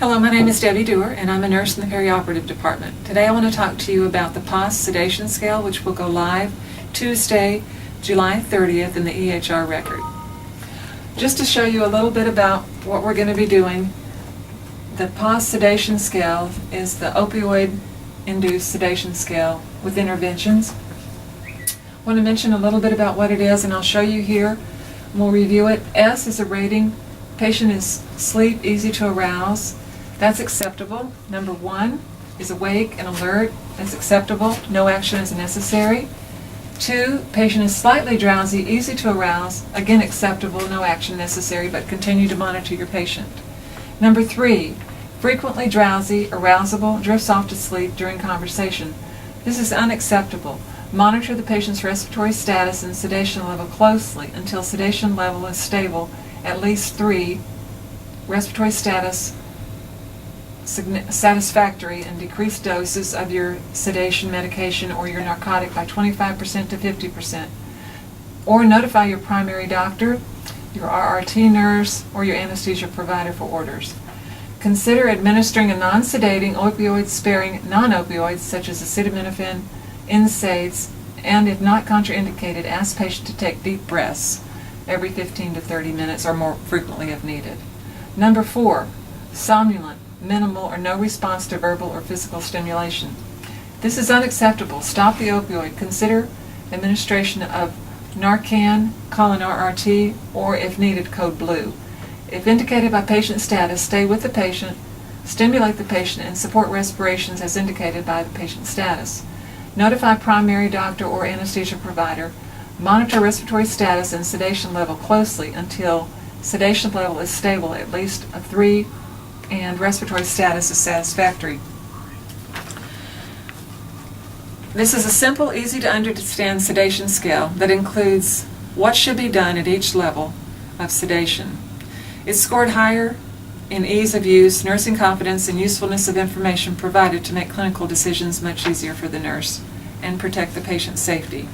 Hello, my name is Debbie Dewar, and I'm a nurse in the perioperative department. Today I want to talk to you about the POS sedation scale, which will go live Tuesday, July 30th in the EHR record. Just to show you a little bit about what we're going to be doing, the POS sedation scale is the opioid-induced sedation scale with interventions. I want to mention a little bit about what it is, and I'll show you here. We'll review it. S is a rating. Patient is asleep, easy to arouse. That's acceptable. Number 1 is awake and alert. That's acceptable. No action is necessary. 2, patient is slightly drowsy, easy to arouse. Again, acceptable. No action necessary, but continue to monitor your patient. Number 3, frequently drowsy, arousable, drifts off to sleep during conversation. This is unacceptable. Monitor the patient's respiratory status and sedation level closely until sedation level is stable, at least 3, respiratory status satisfactory, and decrease doses of your sedation medication or your narcotic by 25% to 50%. Or notify your primary doctor, your RRT nurse, or your anesthesia provider for orders. Consider administering a non-sedating, opioid-sparing non-opioids such as acetaminophen, NSAIDs, and if not contraindicated, ask patient to take deep breaths every 15 to 30 minutes or more frequently if needed. Number 4, somnolent, minimal or no response to verbal or physical stimulation. This is unacceptable. Stop the opioid. Consider administration of Narcan, call an RRT, or if needed, code blue. If indicated by patient status, stay with the patient, stimulate the patient, and support respirations as indicated by the patient status. Notify primary doctor or anesthesia provider. Monitor respiratory status and sedation level closely until sedation level is stable, at least a 3, and respiratory status is satisfactory. This is a simple, easy to understand sedation scale that includes what should be done at each level of sedation. It's scored higher in ease of use, nursing confidence, and usefulness of information provided to make clinical decisions much easier for the nurse and protect the patient's safety.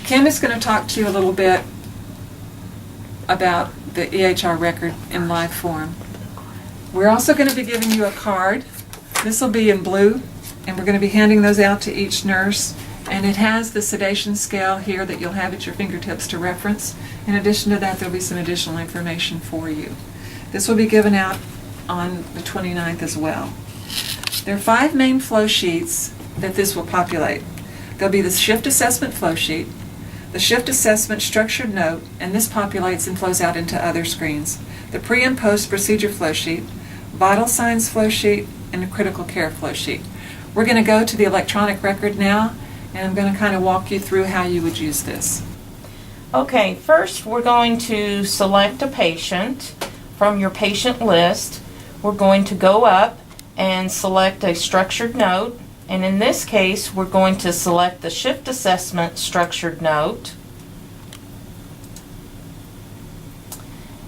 Kim is going to talk to you a little bit about the EHR record in live form. We're also going to be giving you a card. This will be in blue, and we're going to be handing those out to each nurse. And it has the sedation scale here that you'll have at your fingertips to reference. In addition to that, there'll be some additional information for you. This will be given out on the 29th as well. There are 5 main flow sheets that this will populate. There'll be the shift assessment flow sheet, the shift assessment structured note, and this populates and flows out into other screens. The pre and post procedure flow sheet, vital signs flow sheet, and a critical care flow sheet. We're going to go to the electronic record now, and I'm going to kind of walk you through how you would use this. Okay, first we're going to select a patient from your patient list. We're going to go up and select a structured note, and in this case we're going to select the shift assessment structured note.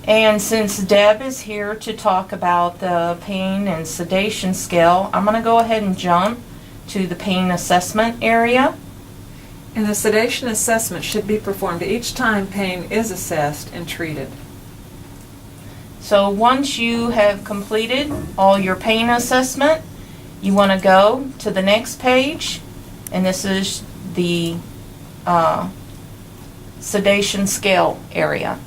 And since Deb is here to talk about the pain and sedation scale, I'm going to go ahead and jump to the pain assessment area. And the sedation assessment should be performed each time pain is assessed and treated. So once you have completed all your pain assessment, you want to go to the next page, and this is the sedation scale area.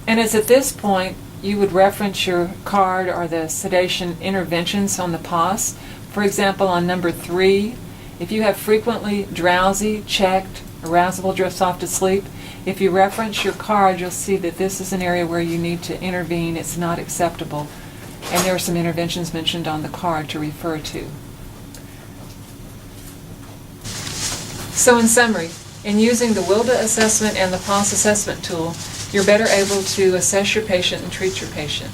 And it's at this point you would reference your card or the sedation interventions on the POS. For example, on number 3, if you have frequently drowsy, checked, arousable, drifts off to sleep, if you reference your card, you'll see that this is an area where you need to intervene. It's not acceptable. And there are some interventions mentioned on the card to refer to. So in summary, in using the WILDA assessment and the POS assessment tool, you're better able to assess your patient and treat your patient.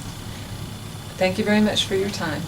Thank you very much for your time.